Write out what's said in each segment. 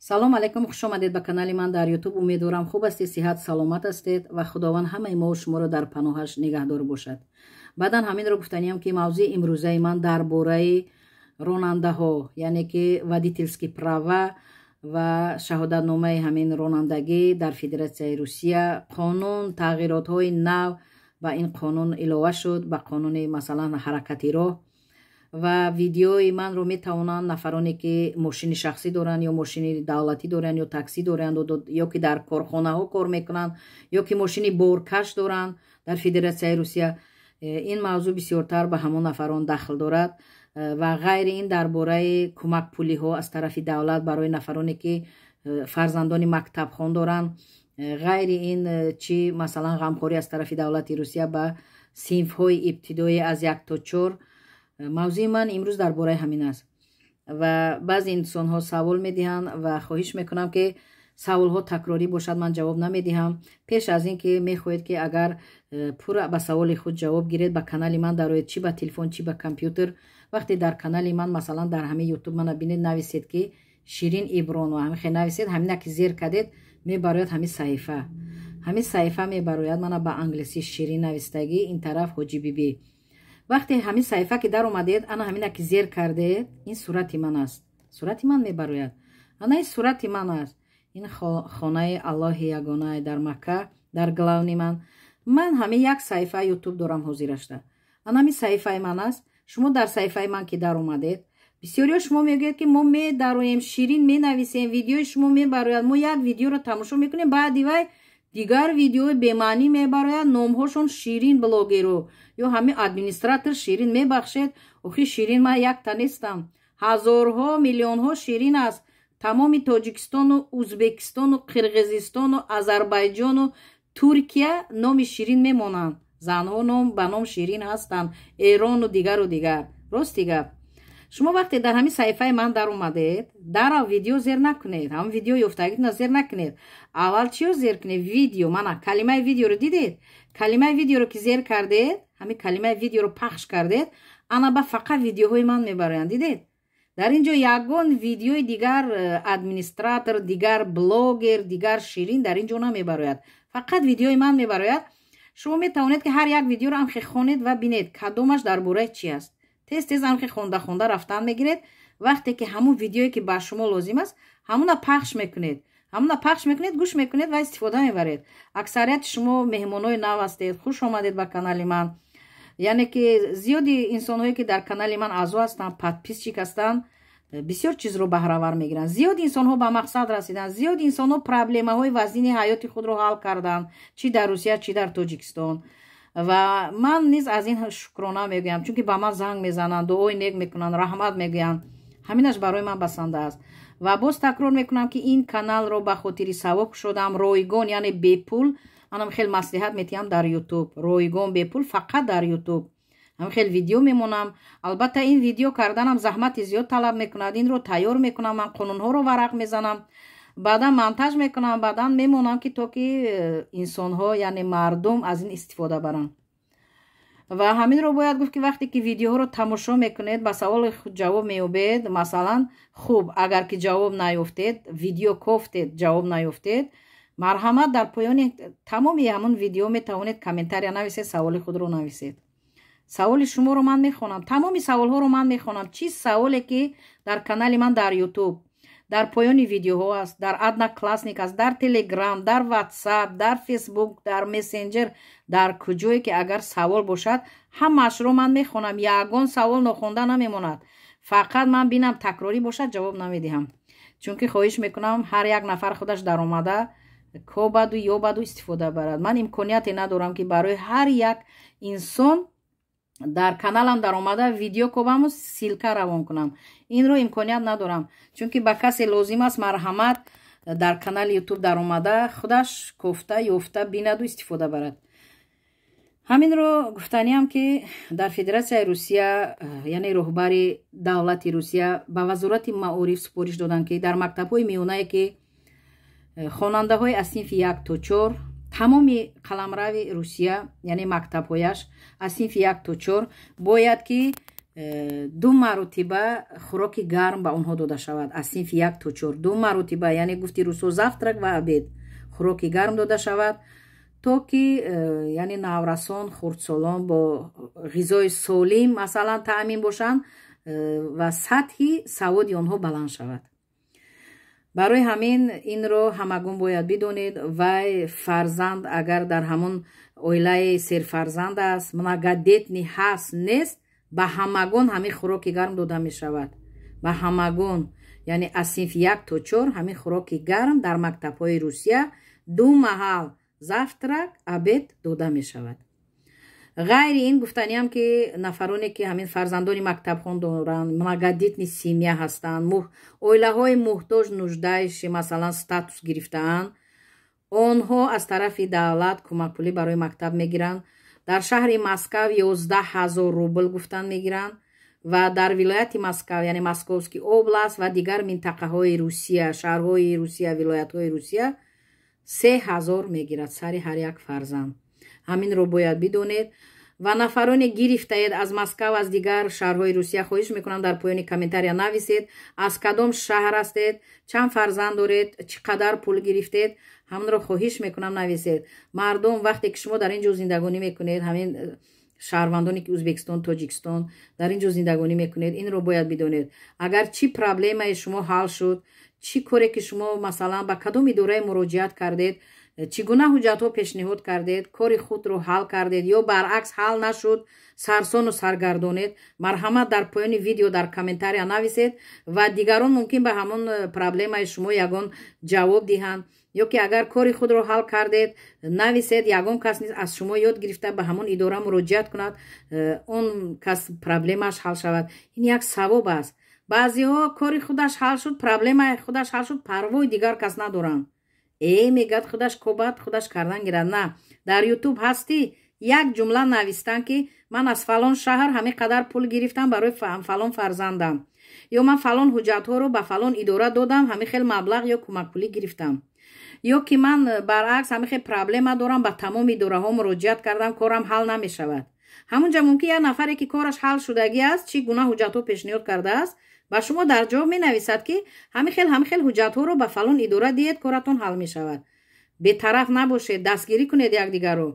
салом алайкум, хуш омадед ба канали ман дар ютуб. умедворам хуб ҳастед, сиҳат саломат ҳастед ва худованд ҳамаи мо шуморо дар паноҳаш нигаҳдор бошад. баъдан ҳаминро гуфтаниям ки мавзӯи имрӯзаи ман дар бораи ронандаҳо, яъне ки водительски права ва шаҳодатномаи ҳамин ронандагӣ дар Федератсияи Русия қонун тағйиротҳои нав ба ин қонун илова шуд, ба қонуни масалан ҳаракати роҳ. ва видеои манро метавонанд нафароне ки мошини шахсӣ доранд ё мошини давлатӣ доранд ё таксӣ доранд ё ки дар корхонаҳо кор мекунанд ё ки мошини боркаш доранд дар Федератсияи Русия. ин мавзӯъ бисёртар ба ҳамон нафарон дахл дорад ва ғайри ин дар бораи кӯмакпулиҳо аз тарафи давлат барои нафароне ки фарзандони мактабхон доранд. ғайри ин чӣ масалан ғамхорӣ аз тарафи давлати Русия ба синфҳои ибтидоӣ аз 1 то 4. мавзӯи ман имрӯз дар бораи ҳамин аст ва баъзе инсонҳо савол медиҳанд ва хоҳиш мекунам ки саволҳо такрорӣ бошад, ман ҷавоб намедиҳам. пеш аз ин ки мехоҳед ки агар пурра ба саволи худ ҷавоб гиред, ба канали ман дароед, чӣ ба телефон, чӣ ба компютер. вақте дар канали ман масалан дар ҳамин ютуб мана бинед, нависед ки Ширин Ибронова, ҳамин нависед, ҳамина ки зер кардед мебарояд ҳамин саҳифа. ҳамин саҳифа мебарояд мана ба англисӣ Ширин навистагӣ, ин тараф Ҳоҷи Бибӣ. вақте ҳамин саҳифа ки дар омадед, ана ҳамина ки зер кардед, ин сурати ман аст. сурати ман мебарояд. ана ин сурати ман аст. ин хонаи Аллоҳи ягонаи дар Макка, дар главни ман. ман ҳамин як саҳифа ютуб дорам ҳозирашта. ана ҳамин саҳифаи ман аст. шумо дар саҳифаи ман ки дар омадед, бисёриҳо шумо мегӯед ки мо медароем, Ширин менависем, видеои шумо мебарояд. мо як видеоро тамошо мекунем, баъди вай дигар видеои бемаънӣ мебарояд, номҳошон Ширин блогеро ё ҳамин администратор Ширин. мебахшед, охи Ширин ман якта нестам. ҳазорҳо миллионҳо Ширин аст. тамоми Тоҷикистону Узбекистону Қирғизистону Азарбайҷону Туркия номи Ширин мемонанд. занҳо ном ба ном Ширин ҳастанд, Эрону дигару дигар. рости гап. шумо вақте дар ҳамин саҳифаи ман дар омадед, дарав видео зер накунед. ҳамин видео ёфтагитона зер накунед. аввал чиё зер кунед? видео. мана калимаи видеоро дидед? калимаи видеоро ки зер кардед, ҳамин калимаи видеоро пахш кардед, ана ба фақат видеоҳои ман мебароянд. дидед? дар ин ҷо ягон видеои дигар администратор, дигар блогер, дигар Ширин дар ин ҷо намебарояд. фақат видеои ман мебарояд. шумо метавонед ки ҳар як видеоро амхе хонед ва бинед кадомаш дар бораи чи аст. тез амхе хонда рафтан мегиред. вақте ки ҳамун видеое ки ба шумо лозим аст, ҳамуна пахш мекунед, гӯш мекунед ва истифода мебаред. аксарияти шумо меҳмонои нав ҳастед, хуш омадед ба канали ман. яъне ки зиёди инсонҳое ки дар канали ман аъзо ҳастанд, подписчик ҳастанд, бисёр чизро баҳравар мегиранд. зиёди инсонҳо ба мақсад расиданд. зиёди инсонҳо проблемаҳои вазнини ҳаёти худро ҳал карданд, чӣ дар Русия, чӣ дар Тоҷикистон. ва ман низ аз ин шукрона мегӯям, чунки ба ман занг мезананд, дуои нек мекунанд, раҳмат мегӯянд. ҳаминаш барои ман басанда аст. ва боз такрор мекунам ки ин каналро ба хотири савоб кушодам, ройгон, яъне бепул. манам хел маслиҳат метиҳам дар ютуб, ройгон бепул, фақат дар ютуб. ҳам хел видео мемонам. албатта ин видео карданам заҳмати зиёд талаб мекунад. инро тайёр мекунам, ман қонунҳоро варақ мезанам, баъдан монтаж мекунам, баъдан мемонам ки то ки инсонҳо, яъне мардум аз ин истифода баранд. ва ҳаминро бояд гуфт ки вақте ки видеоҳоро тамошо мекунед, ба саволи худ ҷавоб меёбед. масалан хуб, агар ки ҷавоб наёфтед, видео кофтед, ҷавоб наёфтед, марҳамат, дар поёни тамоми ҳамон видео метавонед комментария нависед, саволи худро нависед. саволи шуморо ман мехонам, тамоми саволҳоро ман мехонам. чӣ саволе ки дар канали ман дар ютуб, дар поёни видеоҳо аст, дар Одноклассник аст, дар Телеграм, дар WhatsApp, дар Facebook, дар мессенҷер, дар куҷое ки агар савол бошад, ҳамаашро ман мехонам. ягон савол нохонда намемонад. фақат ман бинам такрорӣ бошад, ҷавоб намедиҳам. чунки хоҳиш мекунам ҳар як нафар худаш даромада кобаду ёбаду истифода барад. ман имконияте надорам ки барои ҳар як инсон дар каналам дар омада видео кобаму силка равон кунам. инро имконият надорам, чунки ба касе лозим аст марҳамат дар канали ютуб дар омада худаш кофта ёфта бинаду истифода барад. ҳаминро гуфтаниам ки дар Федератсияи Русия, яъне роҳбари давлати Русия ба вазорати маориф супориш доданд ки дар мактабҳои миёнае ки хонандаҳои аз синфи 1 то 4, тамоми қаламрави Русия, яъне мактабҳояш аз синфи 1 то 4 бояд ки ду маротиба хӯроки гарм ба онҳо дода шавад аз синфи 1 то 4 ду маротиба яъне гуфти рӯзҳо завтрак ва обед хӯроки гарм дода шавад то ки яъне наврасон хурдсолон бо ғизои солим масалан таъмин бошанд ва сатҳи саводи онҳо баланд шавад. барои ҳамин инро ҳамагон бояд бидонед вай фарзанд агар дар ҳамон оилаи серфарзанд аст многодетни ҳаст нест ба ҳамагон ҳамин хӯроки гарм дода мешавад ба ҳамагон яъне аз синфи 1 то 4 ҳамин хӯроки гарм дар мактабҳои русия ду маҳал завтрак обед дода мешавад. ғайри ин гуфтаниам ки нафароне ки ҳамин фарзандони мактабхон доранд многодетни семья ҳастанд оилаҳои муҳтоҷ нуждаиши масалан статус гирифтаанд онҳо аз тарафи давлат кӯмакпулӣ барои мактаб мегиранд. дар шаҳри Москав 11 000 рубл гуфтан мегиранд ва дар вилояти Москав яъне Московский област ва дигар минтақаҳои Русия шаҳрҳои Русия вилоятҳои Русия 3000 мегирад сари ҳар як фарзанд. ҳаминро бояд бидонед ва нафароне гирифтаед аз Москав аз дигар шаҳрҳои Русия хоҳиш мекунам дар поёни комментария нависед аз кадом шаҳр ҳастед чанд фарзанд доред чӣ қадар пул гирифтед ҳаминро хоҳиш мекунам нависед. мардум вақте ки шумо дар ин ҷо зиндагонӣ мекунед ҳамин шаҳрвандоне ки Узбекистон Тоҷикистон дар ин ҷо зиндагонӣ мекунед инро бояд бидонед агар чӣ проблемаи шумо ҳал шуд чӣ коре ки шумо масалан ба кадом идораи муроҷиат кардед чӣ гуна ҳуҷҷатҳо пешниҳод кардед кори худро ҳал кардед ё баръакс ҳал нашуд сарсону саргардонед марҳамат дар поёни видео дар комментария нависед ва дигарон мумкин ба ҳамон проблемаи шумо ягон ҷавоб диҳанд ё ки агар кори худро ҳал кардед нависед ягон кас низ аз шумо ёд гирифта ба ҳамон идора муроҷиат кунад он кас проблемаш ҳал шавад. ин як савоб аст. баъзеҳо кори худаш ҳал шуд проблемаи худаш ҳал шуд парвои дигар кас надоранд мегӯяд худаш кобад худаш кардан гирад. на дар ютуб ҳастӣ як ҷумла навистан ки ман аз фалон шаҳр ҳамин қадар пул гирифтам барои фалон фарзандам ё ман фалон ҳуҷҷатҳоро ба фалон идора додам ҳамин хел маблағ ё кӯмакпулӣ гирифтам ё ки ман баръакс ҳамин хел проблема дорам ба тамоми идораҳо муроҷиат кардам корам ҳал намешавад. ҳамун ҷо мумкин як нафаре ки кораш ҳал шудагӣ аст чӣ гуна ҳуҷҷатҳо пешниҳод кардааст ба шумо дар ҷавоб менависад ки ҳамин хел ҳуҷҷатҳоро ба фалон идора диҳед коратон ҳал мешавад. бетараф набошед дастгирӣ кунед якдигарро.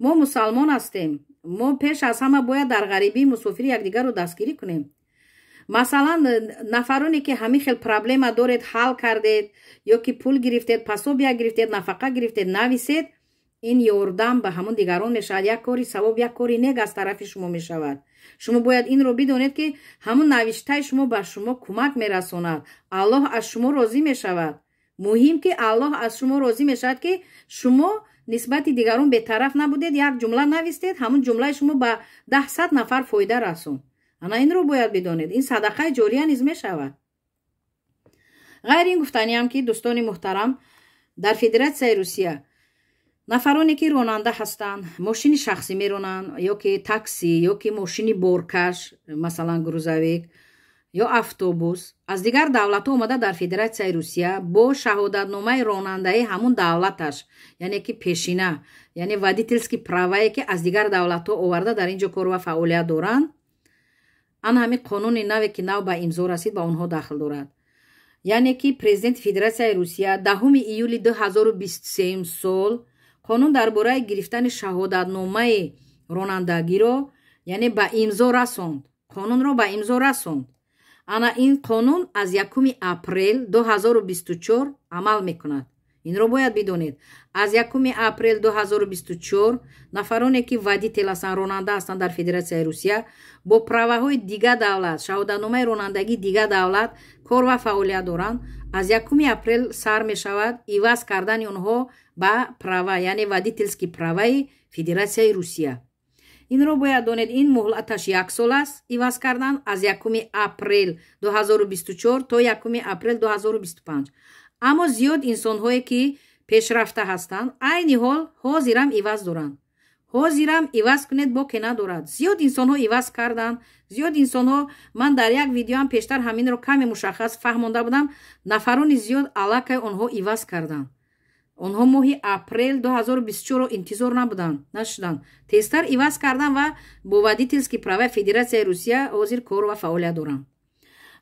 мо мусалмон ҳастем мо пеш аз ҳама бояд дар ғарибӣ мусофири якдигарро дастгирӣ кунем. масалан нафароне ки ҳамин хел проблема доред ҳал кардед ё ки пул гирифтед пособия гирифтед нафақа гирифтед нависед ин ёрдам ба ҳамон дигарон мешавад як кори савоб як кори нек аз тарафи шумо мешавад. шумо бояд инро бидонед ки ҳамон навиштаи шумо ба шумо кӯмак мерасонад аллоҳ аз шумо розӣ мешавад. муҳим ки аллоҳ аз шумо розӣ мешавад ки шумо нисбати дигарон бетараф набудед як ҷумла навистед ҳамон ҷумлаи шумо ба 100 нафар фоида расон. ана инро бояд бидонед ин садақаи ҷория низ мешавад. ғайри ин гуфтаниам ки дӯстони муҳтарам дар федератсияи Русия нафароне ки ронанда ҳастанд мошини шахсӣ меронанд ё ки такси ё ки мошини боркаш масалан грузовик ё автобус аз дигар давлатҳо омада дар федератсияи Русия бо шаҳодатномаи ронандаи ҳамон давлаташ яъне ки пешина яъне водительски правае ки аз дигар давлатҳо оварда дар ин ҷо кор ва фаъолият доранд ан ҳамин қонуни наве ки нав ба имзо расид ба онҳо дахл дорад. яъне ки президенти федератсияи Русия 10 июли 2023 сол қонун дар бораи гирифтани шаҳодатномаи ронандагиро яъне ба имзо расонд. қонунро ба имзо расонд. ана ин қонун аз 1 апрел 2024 амал мекунад. инро бояд бидонед аз 1 апрел 2024 нафароне ки водител ҳастанд ронанда ҳастанд дар федератсияи Русия бо праваҳои дига давлат шаҳодатномаи ронандагии дига давлат кор ва фаъолият доранд аз 1 апрел сар мешавад иваз кардани онҳо ба права яъне водительски праваи федератсияи Русия. инро бояд донед ин муҳлаташ 1 сол аст иваз кардан аз 1 апрел 2024 то 1 апрел 2025. аммо зиёд инсонҳое ки пешрафта ҳастанд айни ҳол ҳозирам иваз доранд. ҳозирам иваз кунед боке надорад. зиёд инсонҳо иваз карданд. зиёд инсонҳо ман дар як видеоам пештар ҳаминро каме мушаххас фаҳмонда будам нафарони зиёд аллакай онҳо иваз карданд. онҳо моҳи апрел 2024 интизор набуданд, нашуданд. Тезтар иваз кардан ва бо водительски права Федератсияи Русия ҳозир кор ва фаъолият доранд.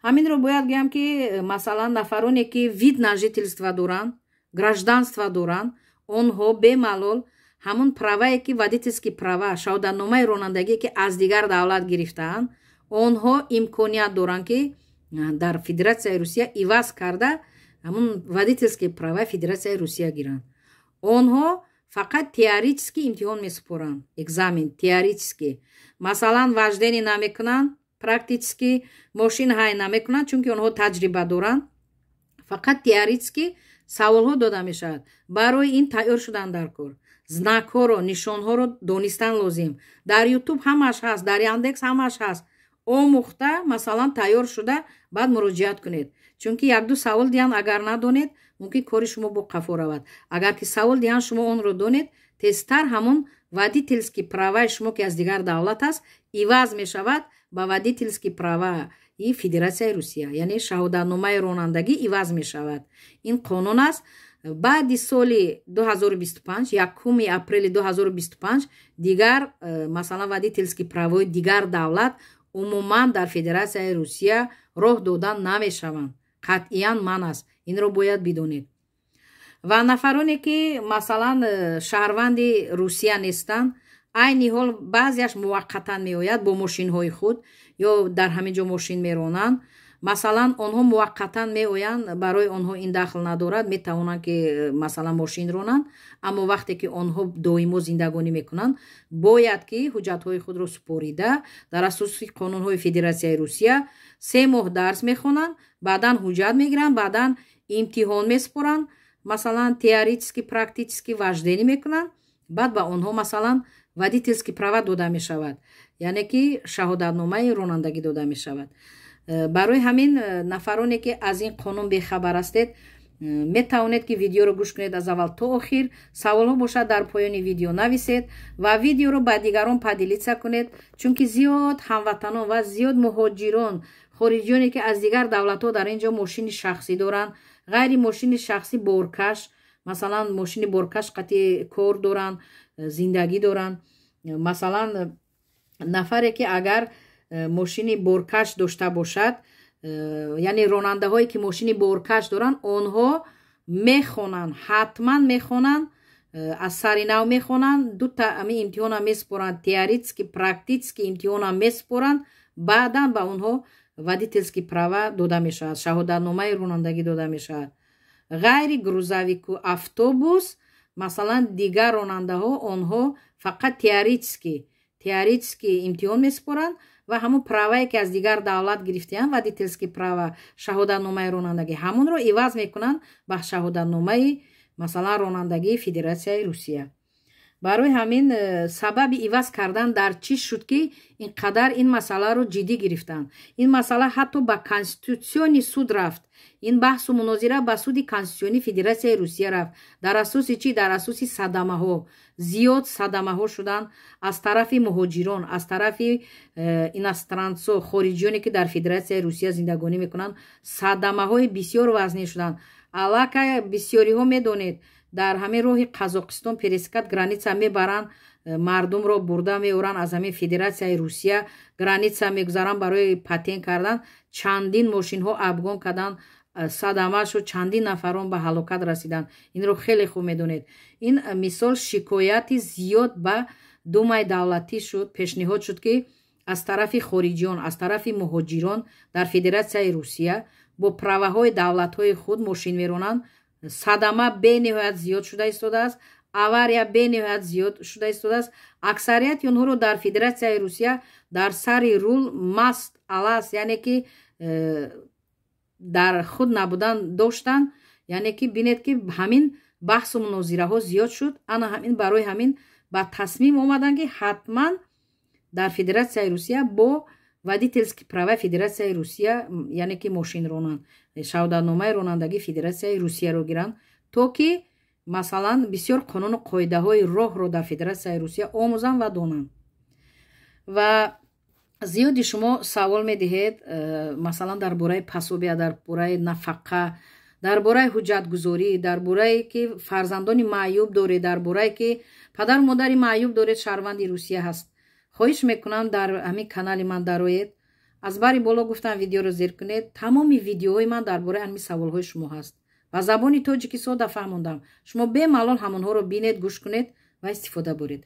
ҳаминро бояд гӯям ки масалан нафароне ки вид на жительство доранд, гражданство доранд, онҳо бемалол ҳамун правае ки водительски права, шаҳодатномаи ронандагие ки аз дигар давлат гирифтаанд, онҳо имконият доранд ки дар Федератсияи Русия иваз карда ҳамун водительски права Федератсияи Русия гиранд. онҳо фақат теоретиски имтиҳон месупоранд, экзамен теоретиски. Масалан вожденӣ намекунанд, практически мошин ҳай намекунанд, чунки онҳо таҷриба доранд. фақат теоретиски саволҳо дода мешавад. барои ин тайёр шудан дар кор. знакҳоро, нишонҳоро донистан лозим. дар ютуб ҳамаш ҳаст, дар яндекс ҳамаш ҳаст. омӯхта масалан тайёр шуда баъд муроҷиат кунед. чунки як-ду савол диҳанд, агар надонед мумкин кори шумо бо қафо равад. агар ки савол диҳанд шумо онро донед, тезтар ҳамун водительски праваи шумо ки аз дигар давлат аст иваз мешавад ба водительски права и Федератсияи Русия, яъне шаҳодатномаи ронандагӣ иваз мешавад. ин қонун аст. баъди соли 2025 1 апрели 2025 дигар масалан водительски правои дигар давлат умуман дар Федератсияи Русия роҳ додан намешаванд. қатъиян ман аст. инро бояд бидонед. ва нафароне ки масалан шаҳрванди Русия нестанд, айни ҳол баъзеаш муваққатан меояд бо мошинҳои худ ё дар ҳамин ҷо мошин меронанд. масалан онҳо муваққатан меоянд, барои онҳо ин дахл надорад, метавонанд ки масалан мошин ронанд, аммо вақте ки онҳо доимо зиндагонӣ мекунанд, бояд ки ҳуҷҷатҳои худро супорида дар асоси қонунҳои Федератсияи Русия 3 моҳ дарс мехонанд, баъдан ҳуҷҷат мегиранд, баъдан имтиҳон месупоранд, масалан теоретиски практически вожденӣ мекунанд, баъд ба онҳо масалан водительски права дода мешавад, яъне ки шаҳодатномаи ронандагӣ дода мешавад. барои ҳамин нафароне ки аз ин қонун бехабар ҳастед, метавонед ки видеоро гӯш кунед аз аввал то охир. саволҳо бошад дар поёни видео нависед ва видеоро ба дигарон падилитса кунед, чунки зиёд ҳамватанон ва зиёд муҳоҷирон, хориҷиёне ки аз дигар давлатҳо дар ин ҷо мошини шахсӣ доранд, ғайри мошини шахсӣ боркаш, масалан мошини боркаш қатъи кор доранд, зиндагӣ доранд. масалан нафаре ки агар мошини боркаш дошта бошад, яъне ронандаҳое ки мошини боркаш доранд, онҳо мехонанд, ҳатман мехонанд, аз сари нав мехонанд, дута ами имтиҳона месупоранд, теоретиски практически имтиҳона месупоранд, баъдан ба онҳо водительски права дода мешавад, шаҳодатномаи ронандагӣ дода мешавад. ғайри грузовику автобус, масалан дигар ронандаҳо онҳо фақат теоретиски имтиҳон месупоранд ва ҳамун правае ки аз дигар давлат гирифтаанд, водительски права, шаҳодатномаи ронандагӣ, ҳамунро иваз мекунанд ба шаҳодатномаи масалан ронандагии Федератсияи Русия. барои ҳамин сабаби иваз кардан дар чӣ шуд ки инқадар ин масъаларо ҷиддӣ гирифтанд? ин масъала ҳатто ба Конститутсиони суд рафт. ин баҳсу мунозира ба суди Конститутсиони Федератсияи Русия рафт. дар асоси чӣ? дар асоси садамаҳо. зиёд садамаҳо шуданд аз тарафи муҳоҷирон, аз тарафи иностранцо, хориҷиёне ки дар Федератсияи Русия зиндагонӣ мекунанд. садамаҳои бисёр вазнин шуданд. аллакай бисёриҳо медонед, дар ҳамин роҳи Қазоқистон пересекат граница мебаранд, мардумро бурда меоранд аз ҳамин Федератсияи Русия, граница мегузаранд барои патент кардан. чандин мошинҳо афгон карданд, садама шуд, чандин нафарон ба ҳалокат расиданд. инро хеле хуб медонед. ин мисол шикояти зиёд ба думаи давлатӣ шуд, пешниҳод шуд ки аз тарафи хориҷиён, аз тарафи муҳоҷирон дар Федератсияи Русия бо праваҳои давлатҳои худ мошин меронанд. садама бениҳоят зиёд шуда истодааст, авария бениҳоят зиёд шуда истодааст. аксарияти онҳоро дар Федератсияи Русия дар сари рул маст алас, яъне ки дар худ набудан доштанд. яъне ки бинед ки ҳамин баҳсу мунозираҳо зиёд шуд. ана ҳамин барои ҳамин ба тасмим омаданд ки ҳатман дар Федератсияи Русия бо водительски права Федератсияи Русия, яъне ки мошин ронанд, шаҳодатномаи ронандагии Федератсияи Русияро гиранд, то ки масалан бисёр қонуну қоидаҳои роҳро дар Федератсияи Русия омӯзанд ва донанд. ва зиёди шумо савол медиҳед масалан дар бораи пособия, дар бораи нафақа, дар бораи ҳуҷҷатгузорӣ, дар борае ки фарзандони маъюб доред, дар борае ки падару модари маъюб доред, шаҳрванди Русия ҳаст. хоҳиш мекунам дар ҳамин канали ман дароед. аз бари боло гуфтам видеоро зер кунед. тамоми видеоҳои ман дар бораи ҳамин саволҳои шумо ҳаст. ба забони тоҷики сода фаҳмондам. шумо бемалол ҳамонҳоро бинед, гӯш кунед ва истифода буред.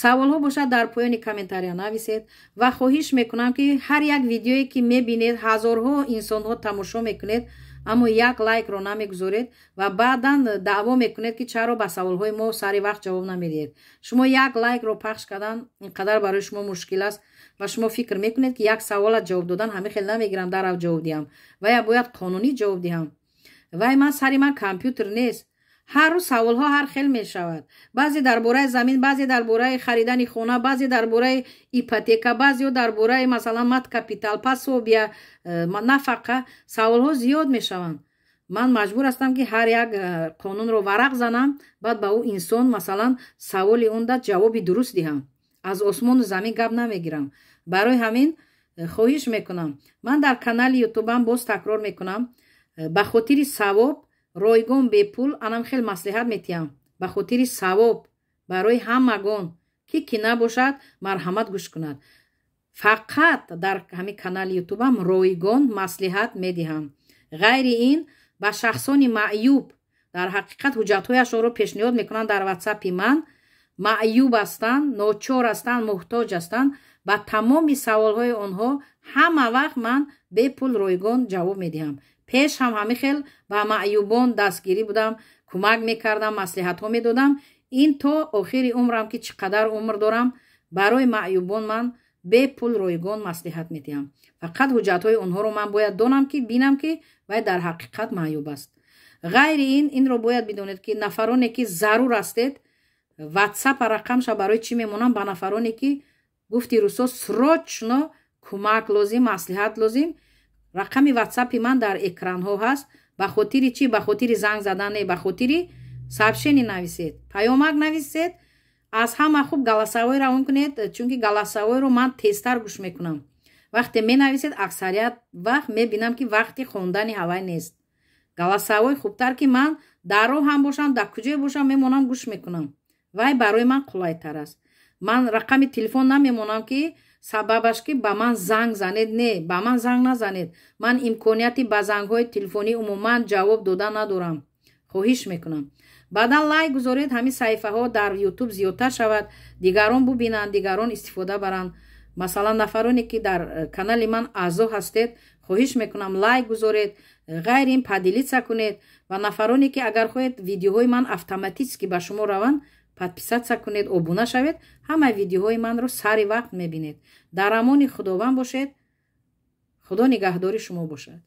саволҳо бошад, дар поёни комментария нависед ва хоҳиш мекунам ки ҳар як видеое ки мебинед, ҳазорҳо инсонҳо тамошо мекунед, аммо як лайкро намегузоред ва баъдан даъво мекунед ки чаро ба саволҳои мо сари вақт ҷавоб намедиҳед. шумо як лайкро пахш кардан инқадар барои шумо мушкил аст ва шумо фикр мекунед ки як савола ҷавоб додан ҳамин хел намегирам, дарав ҷавоб диҳам ва я бояд қонунӣ ҷавоб диҳам. вай ман сари ман компютер нест. ҳар рӯз саволҳо ҳар хел мешавад. баъзе дар бораи замин, баъзе дар бораи харидани хона, баъзе дар бораи ипотека, баъзеҳо дар бораи масалан мат капитал, пособия, нафақа. саволҳо зиёд мешаванд. ман маҷбур ҳастам ки ҳар як қонунро варақ занам, баъд ба ӯ инсон масалан саволи он да ҷавоби дуруст диҳам. аз осмону замин гап намегирам. барои ҳамин хоҳиш мекунам, ман дар канали ютубам боз такрор мекунам, ба хотири савоб ройгон бепул анам хел маслиҳат метиҳам. ба хотири савоб барои ҳамагон ки набошад марҳамат гӯш кунад. фақат дар ҳамин канали ютубам ройгон маслиҳат медиҳам. ғайри ин ба шахсони маъюб дар ҳақиқат ҳуҷҷатҳояшонро пешниҳод мекунанд дар ватсапи ман, маъюб ҳастанд, ночор ҳастанд, муҳтоҷ ҳастанд. ба тамоми саволҳои онҳо ҳама вақт ман бепул ройгон ҷавоб медиҳам. пеш ҳам ҳамин хел ба маъюбон дастгирӣ будам, кӯмак мекардам, маслиҳатҳо медодам. ин то охири умрам ки чӣ қадар умр дорам, барои маъюбон ман бепул ройгон маслиҳат медиҳам. фақат ҳуҷҷатҳои онҳоро ман бояд донам ки бинам ки вай дар ҳақиқат маъюб аст. ғайри ин инро бояд бидонед ки нафароне ки зарур ҳастед, ватсапа рақамша барои чӣ мемонам? ба нафароне ки гуфти рӯсо срочно кӯмак лозим, маслиҳат лозим. рақами ватсапи ман дар экранҳо ҳаст. ба хотири чӣ? ба хотири занг задан не, ба хотири сообщение нависед, паёмак нависед. аз ҳама хуб галасавой равон кунед, чунки галасавойро ман тезтар гӯш мекунам. вақте менависед аксарият вақт мебинам ки вақти хондани ҳавай нест. галасавой хубтар ки ман дар роҳ ҳам бошам, дар куҷое бошам, мемонам гӯш мекунам. вай барои ман қулайтар аст. ман рақами телефон намемонам ки сабабаш ки ба ман занг занед. не, ба ман занг назанед. ман имконияти ба зангҳои телефонӣ умуман ҷавоб дода надорам. хоҳиш мекунам баъдан лайк гузоред, ҳамин саҳифаҳо дар ютуб зиёдтар шавад, дигарон бубинанд, дигарон истифода баранд. масалан нафароне ки дар канали ман аъзо ҳастед, хоҳиш мекунам лайк гузоред, ғайри ин падилитса кунед ва нафароне ки агар хоҳед видеоҳои ман автоматически ба шумо раванд, подписатса кунед, обуна шавед, ҳамаи видеоҳои манро сари вақт мебинед. дар амони худованд бошед. худо нигаҳдори шумо бошад.